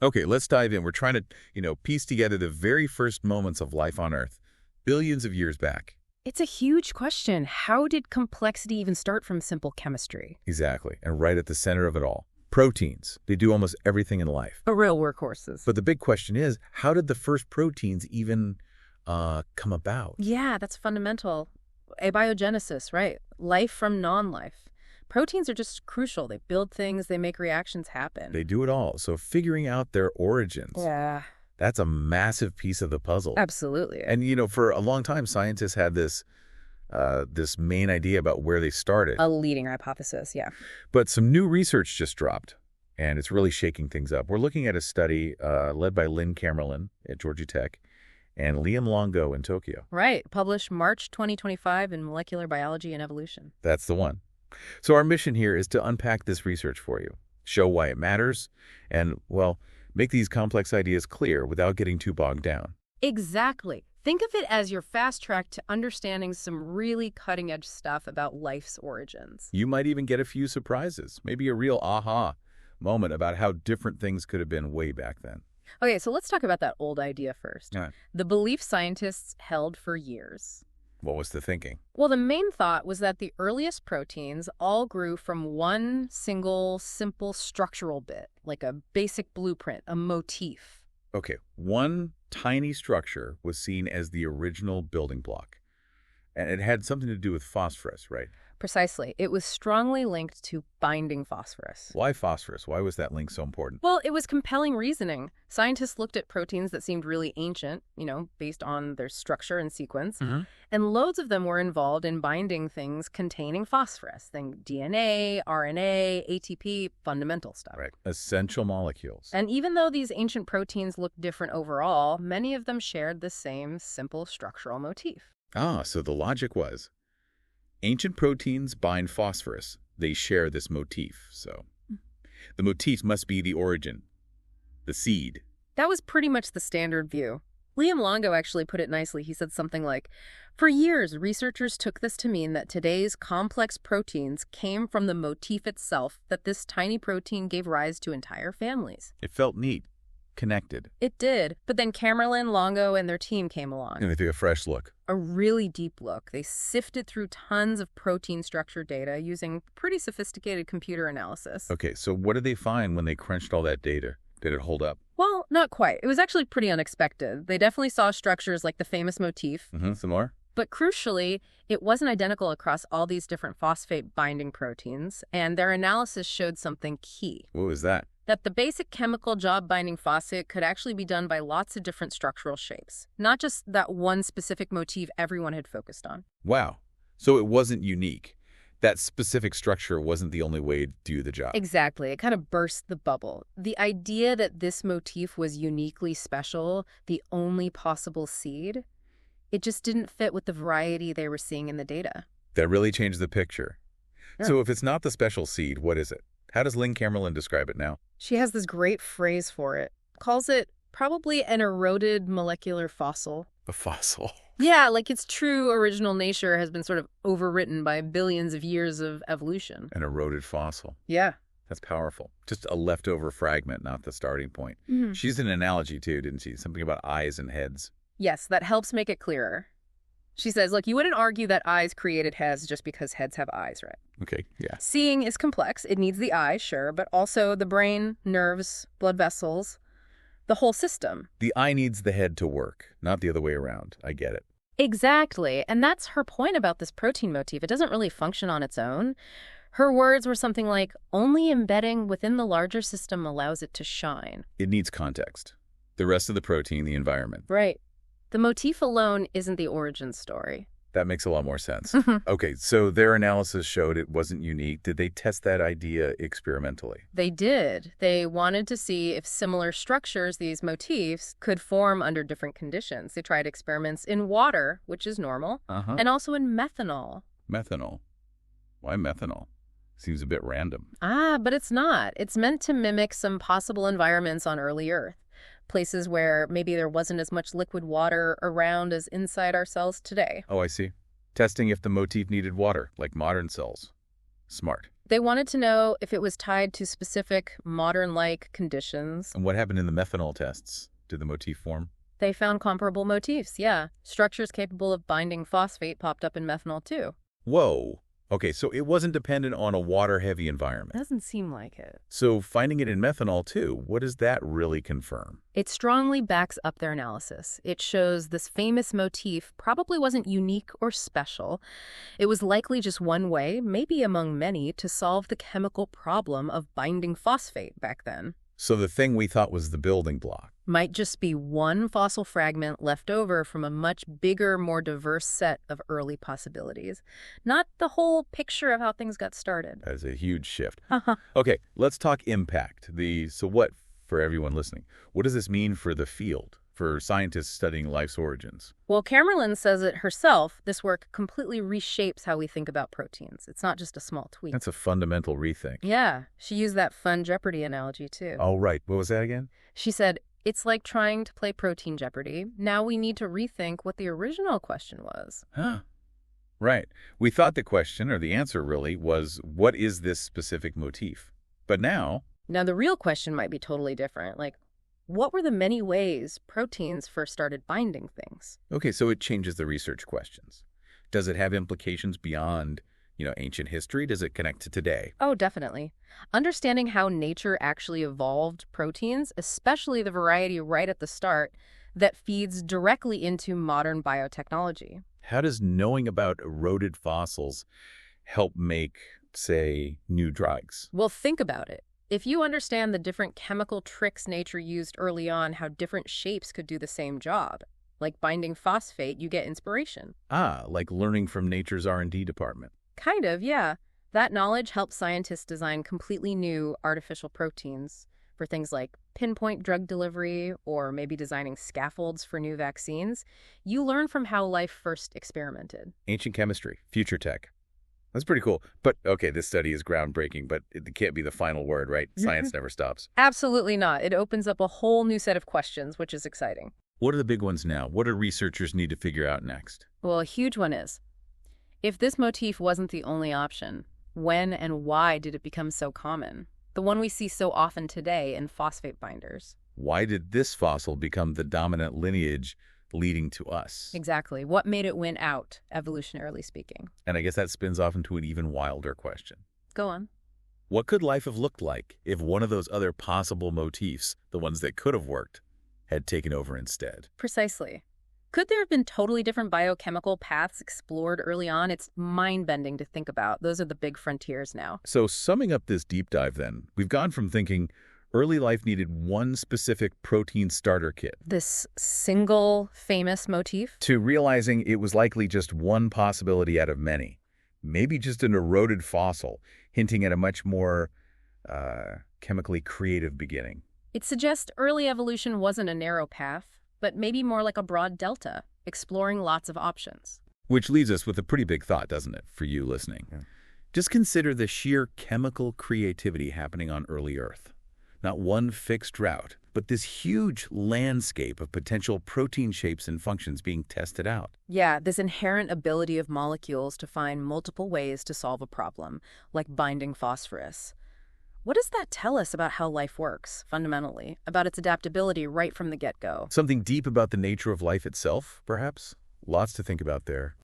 Okay, let's dive in. We're trying to, piece together the very first moments of life on Earth, billions of years back. It's a huge question. How did complexity even start from simple chemistry? Exactly. And right at the center of it all, proteins. They do almost everything in life. A real workhorses. But the big question is, how did the first proteins even come about? Yeah, that's fundamental. Abiogenesis, right? Life from non-life. Proteins are just crucial. They build things, they make reactions happen. They do it all. So figuring out their origins, Yeah, that's a massive piece of the puzzle. absolutely. And, for a long time, scientists had this main idea about where they started. A leading hypothesis, yeah. But some new research just dropped, and it's really shaking things up. We're looking at a study led by Lynn Camerlin at Georgia Tech and Liam Longo in Tokyo. Right, published March 2025 in Molecular Biology and Evolution. That's the one. So our mission here is to unpack this research for you, show why it matters, and, well, make these complex ideas clear without getting too bogged down. Exactly. Think of it as your fast track to understanding some really cutting-edge stuff about life's origins. You might even get a few surprises, maybe a real aha moment about how different things could have been way back then. Okay, so let's talk about that old idea first. Yeah. The belief scientists held for years. What was the thinking? Well, the main thought was that the earliest proteins all grew from one single, simple structural bit, like a basic blueprint, a motif. Okay, one tiny structure was seen as the original building block, and it had something to do with phosphorus, right? Precisely. It was strongly linked to binding phosphorus. Why phosphorus? Why was that link so important? Well, it was compelling reasoning. Scientists looked at proteins that seemed really ancient, based on their structure and sequence, and loads of them were involved in binding things containing phosphorus. Think DNA, RNA, ATP, fundamental stuff. Right, essential molecules. And even though these ancient proteins looked different overall, many of them shared the same simple structural motif. So the logic was, ancient proteins bind phosphorus. They share this motif, so the motif must be the origin, the seed. That was pretty much the standard view. Liam Longo actually put it nicely. He said something like, for years, researchers took this to mean that today's complex proteins came from the motif itself, that this tiny protein gave rise to entire families. It felt neat, connected. It did, but then Camerlin, Longo, and their team came along. And they took a fresh look. A really deep look. They sifted through tons of protein structure data using pretty sophisticated computer analysis. Okay, so what did they find when they crunched all that data? Did it hold up? Well, not quite. It was actually pretty unexpected. They definitely saw structures like the famous motif. Some more? But crucially, it wasn't identical across all these different phosphate-binding proteins, and their analysis showed something key. What was that? That the basic chemical job binding phosphate could actually be done by lots of different structural shapes, not just that one specific motif everyone had focused on. Wow. So it wasn't unique. That specific structure wasn't the only way to do the job. Exactly. It kind of burst the bubble. The idea that this motif was uniquely special, the only possible seed, it just didn't fit with the variety they were seeing in the data. That really changed the picture. Yeah. So if it's not the special seed, what is it? How does Lynn Camerlin describe it now? She has this great phrase for it. Calls it probably an eroded molecular fossil. A fossil. Yeah, like its true original nature has been sort of overwritten by billions of years of evolution. An eroded fossil. Yeah. That's powerful. Just a leftover fragment, not the starting point. She's an analogy too, didn't she? Something about eyes and heads. Yes, that helps make it clearer. She says, look, you wouldn't argue that eyes created heads just because heads have eyes, right? Okay, yeah. Seeing is complex. It needs the eye, sure, but also the brain, nerves, blood vessels, the whole system. The eye needs the head to work, not the other way around. I get it. Exactly. And that's her point about this protein motif. It doesn't really function on its own. Her words were something like, only embedding within the larger system allows it to shine. It needs context. The rest of the protein, the environment. Right. The motif alone isn't the origin story. That makes a lot more sense. Okay, so their analysis showed it wasn't unique. Did they test that idea experimentally? They did. They wanted to see if similar structures, these motifs, could form under different conditions. They tried experiments in water, which is normal, and also in methanol. Methanol? Why methanol? Seems a bit random. But it's not. It's meant to mimic some possible environments on early Earth. Places where maybe there wasn't as much liquid water around as inside our cells today. Oh, I see. Testing if the motif needed water, like modern cells. Smart. They wanted to know if it was tied to specific modern-like conditions. And what happened in the methanol tests? Did the motif form? They found comparable motifs, yeah. Structures capable of binding phosphate popped up in methanol, too. Whoa. Okay, so it wasn't dependent on a water-heavy environment. Doesn't seem like it. So finding it in methanol, too, what does that really confirm? It strongly backs up their analysis. It shows this famous motif probably wasn't unique or special. It was likely just one way, maybe among many, to solve the chemical problem of binding phosphate back then. So the thing we thought was the building block Might just be one fossil fragment left over from a much bigger, more diverse set of early possibilities. Not the whole picture of how things got started. that is a huge shift. Uh-huh. Okay, let's talk impact. So what, for everyone listening, what does this mean for the field, for scientists studying life's origins? Well, Camerlin says it herself, this work completely reshapes how we think about proteins. It's not just a small tweak. That's a fundamental rethink. Yeah, she used that fun Jeopardy analogy, too. Oh, right. What was that again? She said, it's like trying to play protein Jeopardy. Now we need to rethink what the original question was. Huh. Right. We thought the question, or the answer really, was what is this specific motif? But now the real question might be totally different. Like, what were the many ways proteins first started binding things? okay, so it changes the research questions. Does it have implications beyond, ancient history? Does it connect to today? Oh, definitely. Understanding how nature actually evolved proteins, especially the variety right at the start, that feeds directly into modern biotechnology. How does knowing about eroded fossils help make, say, new drugs? Well, think about it. If you understand the different chemical tricks nature used early on, how different shapes could do the same job, like binding phosphate, you get inspiration. Like learning from nature's R&D department. Kind of, yeah. That knowledge helps scientists design completely new artificial proteins for things like pinpoint drug delivery or maybe designing scaffolds for new vaccines. You learn from how life first experimented. Ancient chemistry, future tech. That's pretty cool. But, okay, this study is groundbreaking, but it can't be the final word, right? Science never stops. Absolutely not. It opens up a whole new set of questions, which is exciting. What are the big ones now? What do researchers need to figure out next? Well, a huge one is, if this motif wasn't the only option, when and why did it become so common? The one we see so often today in phosphate binders. Why did this fossil become the dominant lineage leading to us? Exactly. What made it win out, evolutionarily speaking? And I guess that spins off into an even wilder question. Go on. What could life have looked like if one of those other possible motifs, the ones that could have worked, had taken over instead? Precisely. Could there have been totally different biochemical paths explored early on? It's mind-bending to think about. Those are the big frontiers now. So summing up this deep dive then, we've gone from thinking early life needed one specific protein starter kit This single famous motif? to realizing it was likely just one possibility out of many. Maybe just an eroded fossil, hinting at a much more chemically creative beginning. It suggests early evolution wasn't a narrow path, but maybe more like a broad delta, exploring lots of options. Which leaves us with a pretty big thought, doesn't it, for you listening? Yeah. Just consider the sheer chemical creativity happening on early Earth. Not one fixed route, but this huge landscape of potential protein shapes and functions being tested out. Yeah, this inherent ability of molecules to find multiple ways to solve a problem, like binding phosphorus. What does that tell us about how life works, fundamentally, about its adaptability right from the get-go? Something deep about the nature of life itself, perhaps? Lots to think about there.